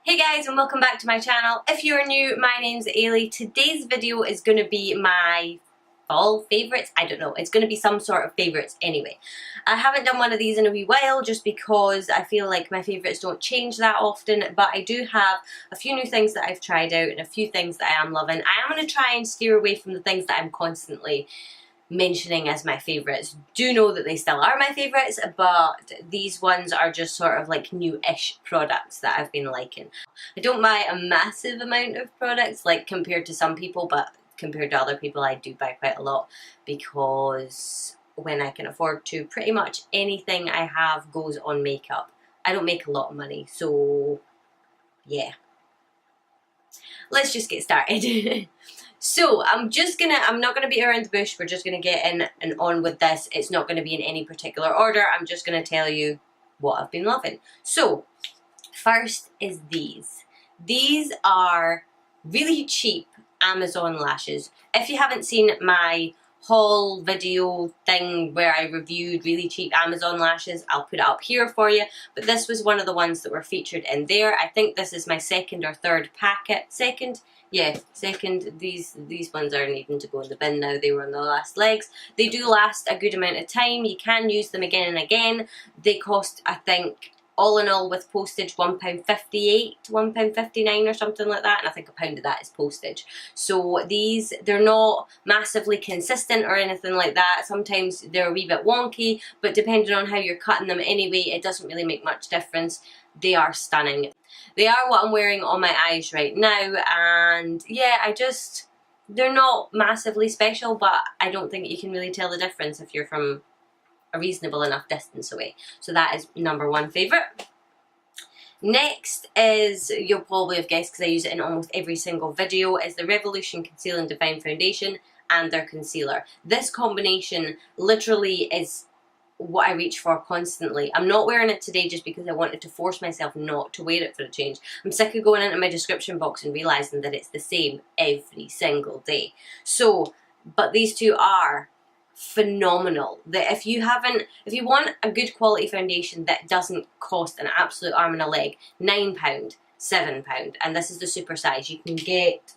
Hey guys, and welcome back to my channel. If you're new, my name's Ailey. Today's video is going to be my fall favourites. I don't know, it's going to be some sort of favourites anyway. I haven't done one of these in a wee while just because I feel like my favourites don't change that often, but I do have a few new things that I've tried out and a few things that I am loving. I am going to try and steer away from the things that I'm constantly mentioning as my favourites. Do know that they still are my favourites, but these ones are just sort of like new-ish products that I've been liking. I don't buy a massive amount of products like compared to some people, but compared to other people I do buy quite a lot because when I can afford to, pretty much anything I have goes on makeup. I don't make a lot of money, so yeah. Let's just get started. So I'm not gonna beat around the bush, we're just gonna get in and on with this. It's not gonna be in any particular order, I'm just gonna tell you what I've been loving. So, first is these. These are really cheap Amazon lashes. If you haven't seen my haul video thing where I reviewed really cheap Amazon lashes, I'll put it up here for you, but this was one of the ones that were featured in there. I think this is my second or third packet. Second. These ones are needing to go in the bin now. They were on the last legs. They do last a good amount of time. You can use them again and again. They cost, I think, all in all with postage, £1.58, £1.59 or something like that, and I think £1 of that is postage. So these, they're not massively consistent or anything like that. Sometimes they're a wee bit wonky, but depending on how you're cutting them anyway, it doesn't really make much difference. They are stunning. They are what I'm wearing on my eyes right now, and yeah, they're not massively special, but I don't think you can really tell the difference if you're from a reasonable enough distance away. So that is number one favourite. Next is, you'll probably have guessed because I use it in almost every single video, is the Revolution Conceal and Define Foundation and their concealer. This combination literally is what I reach for constantly. I'm not wearing it today just because I wanted to force myself not to wear it for a change. I'm sick of going into my description box and realising that it's the same every single day. So, but these two are phenomenal. That if you want a good quality foundation that doesn't cost an absolute arm and a leg, £9, £7, and this is the super size. You can get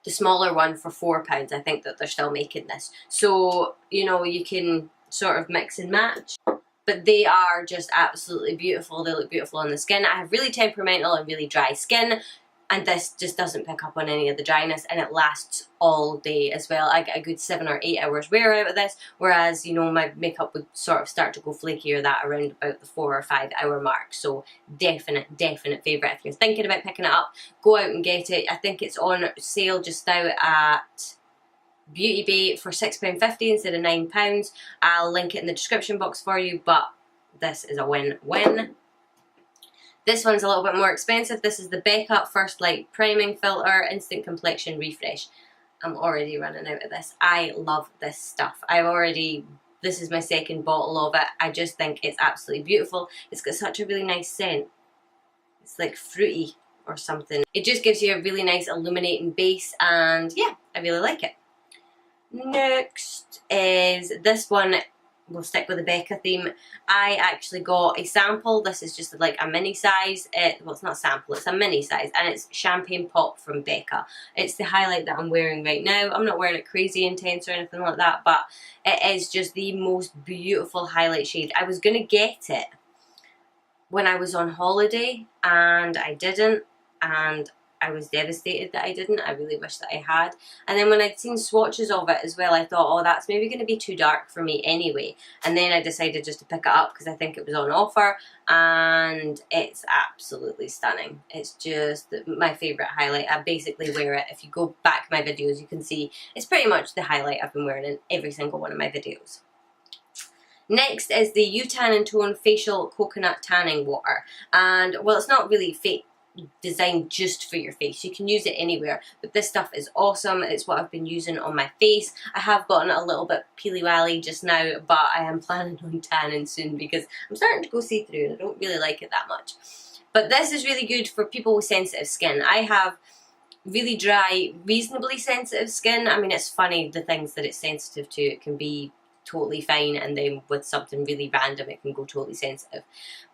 the smaller one for £4. I think that they're still making this. So, you know, you can sort of mix and match. But they are just absolutely beautiful. They look beautiful on the skin. I have really temperamental and really dry skin, and this just doesn't pick up on any of the dryness, and it lasts all day as well. I get a good 7 or 8 hours wear out of this, whereas, you know, my makeup would sort of start to go flaky or that around about the 4 or 5 hour mark. So definite favourite. If you're thinking about picking it up, go out and get it. I think it's on sale just now at Beauty Bay for £6.50 instead of £9. I'll link it in the description box for you, but this is a win-win. This one's a little bit more expensive. This is the Becca First Light Priming Filter Instant Complexion Refresh. I'm already running out of this. I love this stuff. This is my second bottle of it. I just think it's absolutely beautiful. It's got such a really nice scent. It's like fruity or something. It just gives you a really nice illuminating base, and yeah, I really like it. Next is this one. We'll stick with the Becca theme. I actually got a sample. This is just like a mini size. Well, it's not a sample, it's a mini size, and it's Champagne Pop from Becca. It's the highlight that I'm wearing right now. I'm not wearing it crazy intense or anything like that, but it is just the most beautiful highlight shade. I was gonna get it when I was on holiday, and I didn't, and I was devastated that I didn't. I really wish that I had. And then when I'd seen swatches of it as well, I thought, oh, that's maybe going to be too dark for me anyway. And then I decided just to pick it up because I think it was on offer, and it's absolutely stunning. It's just my favourite highlight. I basically wear it. If you go back my videos, you can see it's pretty much the highlight I've been wearing in every single one of my videos. Next is the U-Tan and Tone Facial Coconut Tanning Water. And, well, it's not really fake designed just for your face. You can use it anywhere, but this stuff is awesome. It's what I've been using on my face. I have gotten a little bit peely-wally just now, but I am planning on tanning soon because I'm starting to go see-through and I don't really like it that much. But this is really good for people with sensitive skin. I have really dry, reasonably sensitive skin. I mean, it's funny the things that it's sensitive to. It can be totally fine, and then with something really random it can go totally sensitive.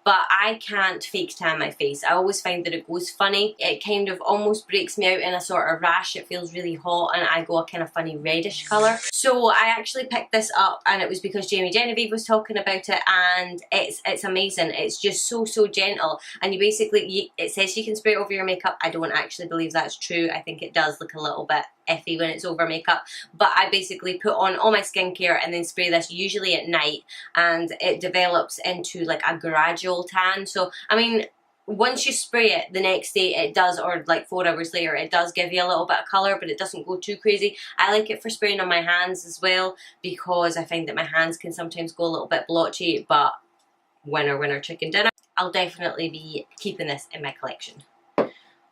but I can't fake tan my face. I always find that it goes funny. It kind of almost breaks me out in a sort of rash. It feels really hot and I go a kind of funny reddish colour. So I actually picked this up, and it was because Jamie Genevieve was talking about it, and it's amazing. It's just so gentle, and you basically, it says you can spray it over your makeup. I don't actually believe that's true. I think it does look a little bit iffy when it's over makeup, but I basically put on all my skincare and then spray this usually at night, and it develops into like a gradual tan. So I mean, once you spray it the next day, it does, or like 4 hours later, it does give you a little bit of colour, but it doesn't go too crazy. I like it for spraying on my hands as well, because I find that my hands can sometimes go a little bit blotchy, but winner chicken dinner. I'll definitely be keeping this in my collection.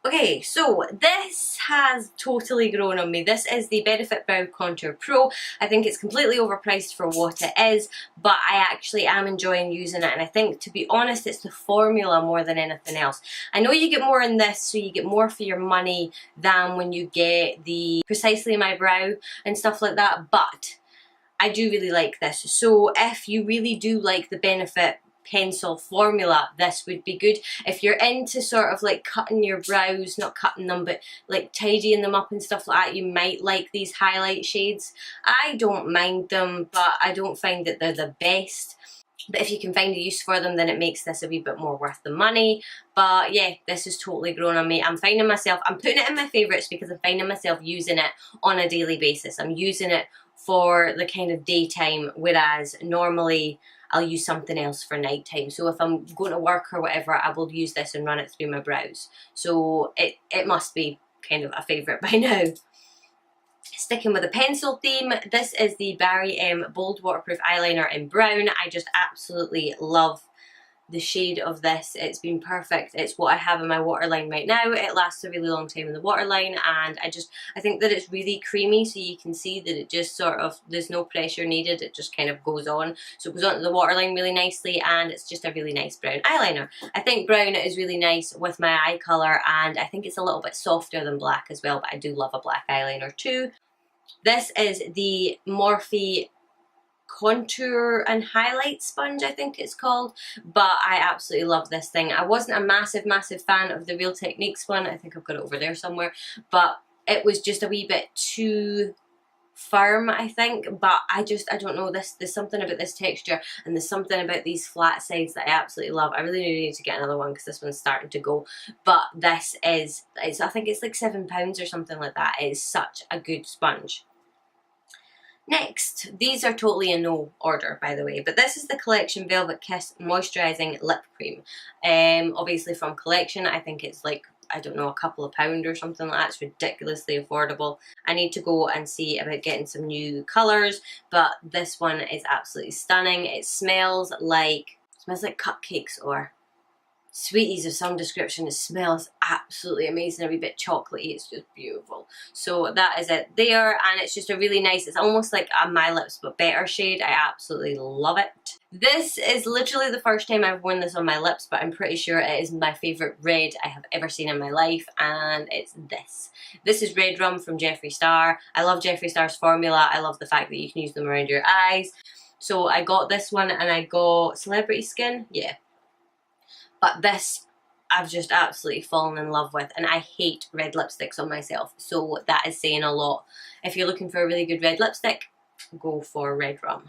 Okay, so this has totally grown on me. This is the Benefit Brow Contour Pro. I think it's completely overpriced for what it is, but I actually am enjoying using it, and I think, to be honest, it's the formula more than anything else. I know you get more in this, so you get more for your money than when you get the Precisely My Brow and stuff like that, but I do really like this. So if you really do like the Benefit pencil formula, this would be good. If you're into sort of like cutting your brows, not cutting them, but like tidying them up and stuff like that, you might like these highlight shades. I don't mind them, but I don't find that they're the best. But if you can find a use for them, then it makes this a wee bit more worth the money. But yeah, this has totally grown on me. I'm finding myself, I'm putting it in my favourites because I'm finding myself using it on a daily basis. I'm using it for the kind of daytime, whereas normally I'll use something else for nighttime. So if I'm going to work or whatever, I will use this and run it through my brows. So it must be kind of a favourite by now. Sticking with the pencil theme, this is the Barry M Bold Waterproof Eyeliner in brown. I just absolutely love the shade of this. It's been perfect. It's what I have in my waterline right now. It lasts a really long time in the waterline, and I think that it's really creamy, so you can see that it just sort of, there's no pressure needed, it just kind of goes on. So it goes onto the waterline really nicely, and it's just a really nice brown eyeliner. I think brown is really nice with my eye colour, and I think it's a little bit softer than black as well, but I do love a black eyeliner too. This is the Morphe Contour and Highlight Sponge, I think it's called, but I absolutely love this thing. I wasn't a massive fan of the Real Techniques one. I think I've got it over there somewhere, but it was just a wee bit too firm, I think. But I don't know, there's something about this texture, and there's something about these flat sides that I absolutely love. I really need to get another one because this one's starting to go, but this is, I think it's like £7 or something like that. It is such a good sponge. Next, these are totally in no order, by the way, but this is the Collection Velvet Kiss Moisturising Lip Cream. Obviously from Collection, I think it's like, I don't know, a couple of £1 or something like that. It's ridiculously affordable. I need to go and see about getting some new colours, but this one is absolutely stunning. It smells like cupcakes or sweeties of some description. It smells absolutely amazing, a wee bit chocolatey. It's just beautiful. So that is it there, and it's just a really nice, it's almost like a My Lips but better shade. I absolutely love it. This is literally the first time I've worn this on my lips, but I'm pretty sure it is my favourite red I have ever seen in my life, and it's this. This is Red Rum from Jeffree Star. I love Jeffree Star's formula. I love the fact that you can use them around your eyes. So I got this one, and I got Celebrity Skin, yeah. But this, I've just absolutely fallen in love with, and I hate red lipsticks on myself, so that is saying a lot. If you're looking for a really good red lipstick, go for Red Rum.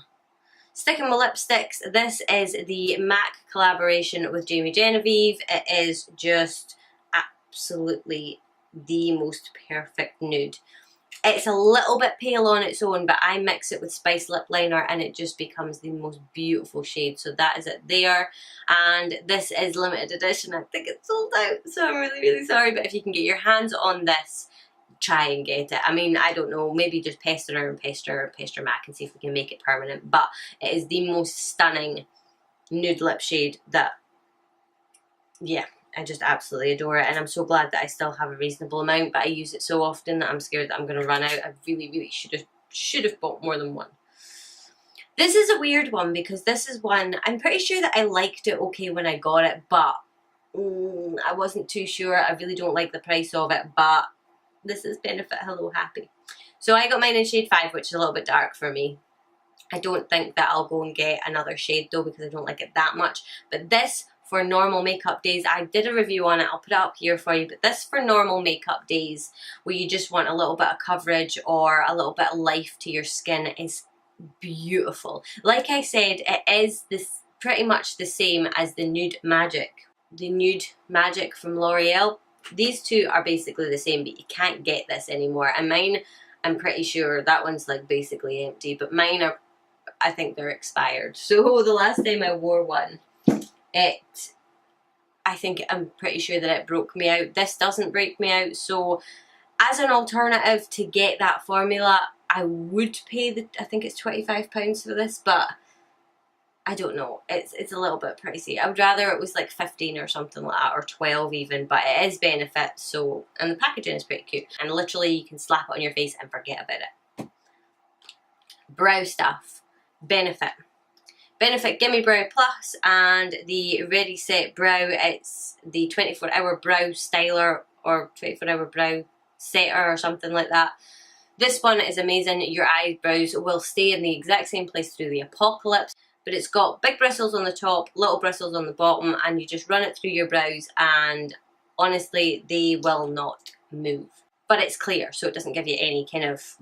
Sticking with lipsticks, this is the MAC collaboration with Jamie Genevieve. It is just absolutely the most perfect nude. It's a little bit pale on its own, but I mix it with Spice Lip Liner and it just becomes the most beautiful shade. So that is it there. And this is limited edition. I think it's sold out, so I'm really sorry. But if you can get your hands on this, try and get it. I mean, I don't know, maybe just pester MAC and see if we can make it permanent. But it is the most stunning nude lip shade that, yeah, I just absolutely adore it, and I'm so glad that I still have a reasonable amount, but I use it so often that I'm scared that I'm going to run out. I really should have bought more than one. This is a weird one because this is one, I'm pretty sure that I liked it okay when I got it, but I wasn't too sure. I really don't like the price of it, but this is Benefit Hello Happy. So I got mine in shade 5, which is a little bit dark for me. I don't think that I'll go and get another shade though because I don't like it that much, but this for normal makeup days. I did a review on it, I'll put it up here for you, but this for normal makeup days where you just want a little bit of coverage or a little bit of life to your skin is beautiful. Like I said, it is this pretty much the same as the Nude Magic. The Nude Magic from L'Oreal. These two are basically the same, but you can't get this anymore. And mine, I'm pretty sure that one's like basically empty, but mine are, I think they're expired. So the last time I wore one, I'm pretty sure that it broke me out. This doesn't break me out, so as an alternative to get that formula, I would pay I think it's £25 for this, but I don't know, it's a little bit pricey. I would rather it was like 15 or something like that, or 12 even, but it is Benefit, so, and the packaging is pretty cute, and literally you can slap it on your face and forget about it. Brow stuff, Benefit Gimme Brow Plus and the Ready Set Brow. It's the 24-hour brow styler or 24-hour brow setter or something like that. This one is amazing. Your eyebrows will stay in the exact same place through the apocalypse, but it's got big bristles on the top, little bristles on the bottom, and you just run it through your brows and honestly they will not move. But it's clear, so it doesn't give you any kind of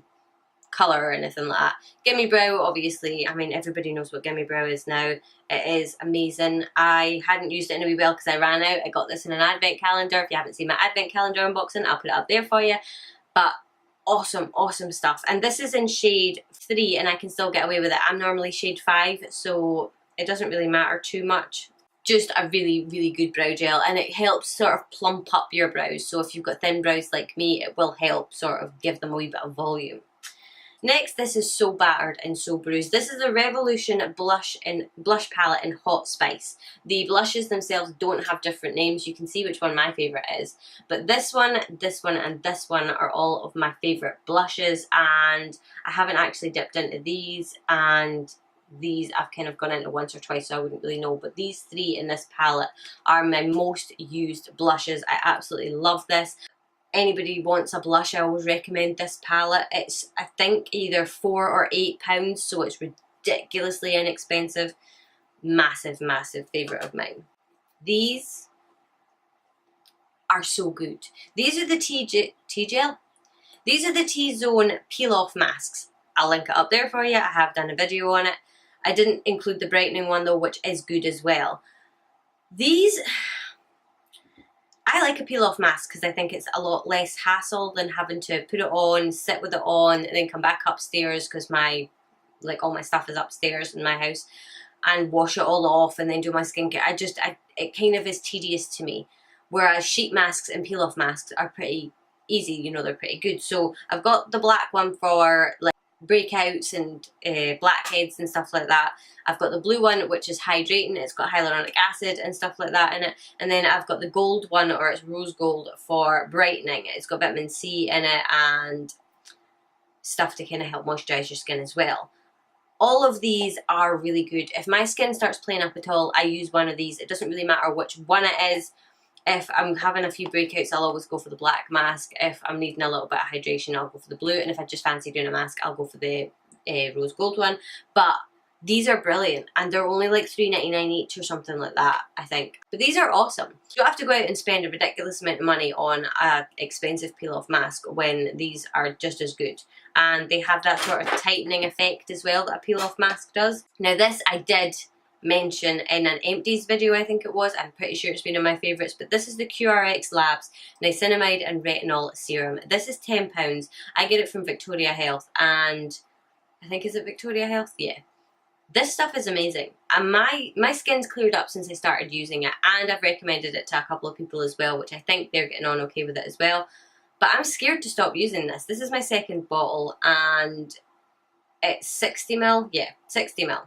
colour or anything like that. Gimme Brow, obviously, I mean everybody knows what Gimme Brow is now. It is amazing. I hadn't used it in a wee while because I ran out. I got this in an advent calendar. If you haven't seen my advent calendar unboxing, I'll put it up there for you. But awesome, awesome stuff. And this is in shade 3 and I can still get away with it. I'm normally shade 5, so it doesn't really matter too much. Just a really, really good brow gel, and it helps sort of plump up your brows. So if you've got thin brows like me, it will help sort of give them a wee bit of volume. Next, this is so battered and so bruised. This is a Revolution blush palette in Hot Spice. The blushes themselves don't have different names. You can see which one my favourite is. But this one, and this one are all of my favourite blushes, and I haven't actually dipped into these, and these I've kind of gone into once or twice, so I wouldn't really know. But these three in this palette are my most used blushes. I absolutely love this. Anybody wants a blush, I always recommend this palette. It's, I think, either £4 or £8, so it's ridiculously inexpensive. Massive, massive favourite of mine. These are so good. These are the T-Gel? These are the T-Zone peel-off masks. I'll link it up there for you. I have done a video on it. I didn't include the brightening one though, which is good as well. These, I like a peel-off mask because I think it's a lot less hassle than having to put it on, sit with it on, and then come back upstairs because all my stuff is upstairs in my house, and wash it all off and then do my skincare. It kind of is tedious to me. Whereas sheet masks and peel-off masks are pretty easy, you know, they're pretty good. So I've got the black one for like breakouts and blackheads and stuff like that. I've got the blue one, which is hydrating. It's got hyaluronic acid and stuff like that in it. And then I've got the gold one, or it's rose gold, for brightening. It's got vitamin C in it and stuff to kind of help moisturize your skin as well. All of these are really good. If my skin starts playing up at all, I use one of these. It doesn't really matter which one it is. If I'm having a few breakouts, I'll always go for the black mask. If I'm needing a little bit of hydration, I'll go for the blue. And if I just fancy doing a mask, I'll go for the rose gold one. But these are brilliant, and they're only like $3.99 each or something like that, I think. But these are awesome. You don't have to go out and spend a ridiculous amount of money on an expensive peel-off mask when these are just as good. And they have that sort of tightening effect as well that a peel-off mask does. Now this I did mention in an empties video, I think it was. I'm pretty sure it's been one of my favourites, but this is the QRX Labs Niacinamide and Retinol Serum. This is £10. I get it from Victoria Health, and I think, is it Victoria Health? Yeah. This stuff is amazing, and my skin's cleared up since I started using it, and I've recommended it to a couple of people as well, which I think they're getting on okay with it as well. But I'm scared to stop using this. This is my second bottle, and it's 60ml. Yeah, 60ml.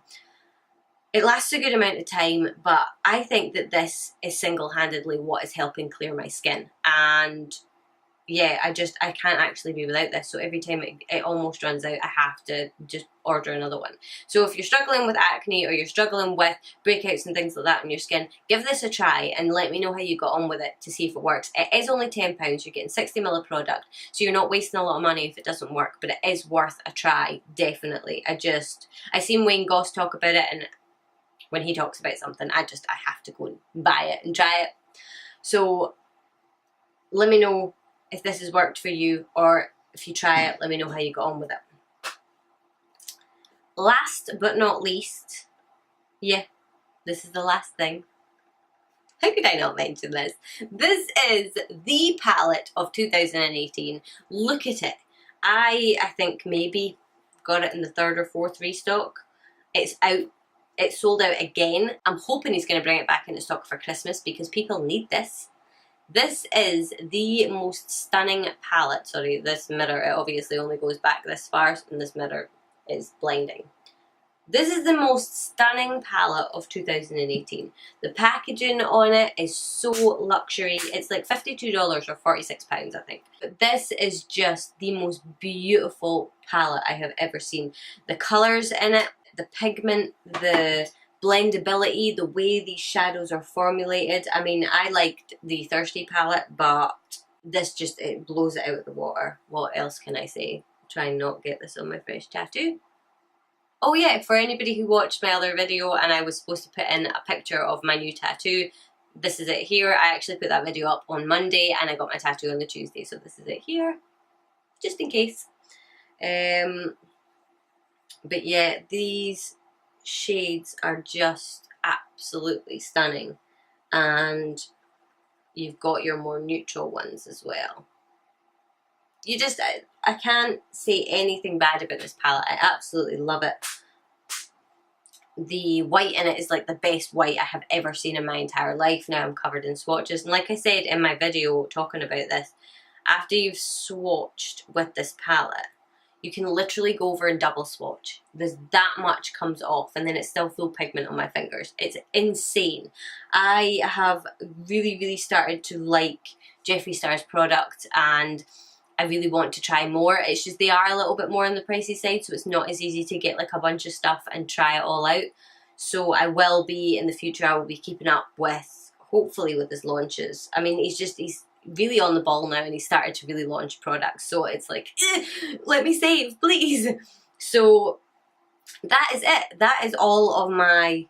It lasts a good amount of time, but I think that this is single-handedly what is helping clear my skin. And yeah, I can't actually be without this. So every time it almost runs out, I have to just order another one. So if you're struggling with acne, or you're struggling with breakouts and things like that on your skin, give this a try and let me know how you got on with it to see if it works. It is only £10. You're getting 60ml of product, so you're not wasting a lot of money if it doesn't work, but it is worth a try, definitely. I seen Wayne Goss talk about it, and when he talks about something, I have to go and buy it and try it. So let me know if this has worked for you, or if you try it, let me know how you got on with it. Last but not least, yeah, this is the last thing. How could I not mention this? This is the palette of 2018. Look at it. I think maybe got it in the 3rd or 4th restock. It's out. It's sold out again. I'm hoping he's going to bring it back into stock for Christmas because people need this. This is the most stunning palette. Sorry, this mirror, it obviously only goes back this far, and this mirror is blinding. This is the most stunning palette of 2018. The packaging on it is so luxury. It's like $52 or £46, I think. But this is just the most beautiful palette I have ever seen. The colours in it, the pigment, the blendability, the way these shadows are formulated. I mean, I liked the Thirsty palette, but this just, it blows it out of the water. What else can I say? Try and not get this on my fresh tattoo. Oh yeah, for anybody who watched my other video and I was supposed to put in a picture of my new tattoo, this is it here. I actually put that video up on Monday and I got my tattoo on the Tuesday, so this is it here, just in case. But yeah, these shades are just absolutely stunning, and you've got your more neutral ones as well. You just, I can't say anything bad about this palette. I absolutely love it. The white in it is like the best white I have ever seen in my entire life. Now I'm covered in swatches, and like I said in my video talking about this, after you've swatched with this palette, you can literally go over and double swatch. There's that much comes off, and then it's still full pigment on my fingers. It's insane. I have really started to like Jeffree Star's product, and I really want to try more. It's just they are a little bit more on the pricey side, so it's not as easy to get like a bunch of stuff and try it all out. So I will be, in the future, I will be keeping up with, hopefully with his launches. I mean, he's really on the ball now, and he started to really launch products, so it's like, let me save, please. So that is it. That is all of my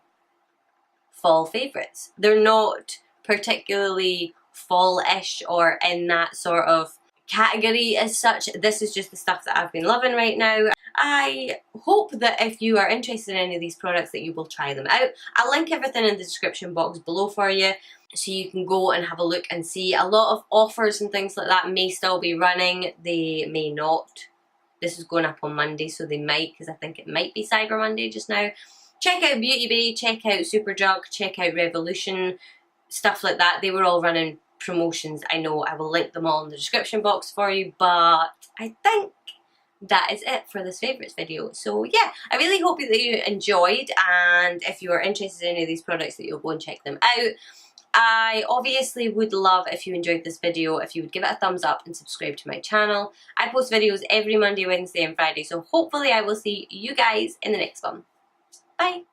fall favourites. They're not particularly fall-ish or in that sort of category as such. This is just the stuff that I've been loving right now. I hope that if you are interested in any of these products that you will try them out. I'll link everything in the description box below for you, so you can go and have a look and see. A lot of offers and things like that may still be running, they may not. This is going up on Monday, so they might, because I think it might be Cyber Monday just now. Check out Beauty Bay, check out Superdrug, check out Revolution, stuff like that. They were all running promotions. I know, I will link them all in the description box for you, but I think that is it for this favourites video. So yeah, I really hope that you enjoyed, and if you are interested in any of these products, that you'll go and check them out. I obviously would love if you enjoyed this video, if you would give it a thumbs up and subscribe to my channel. I post videos every Monday, Wednesday and Friday, so hopefully I will see you guys in the next one. Bye!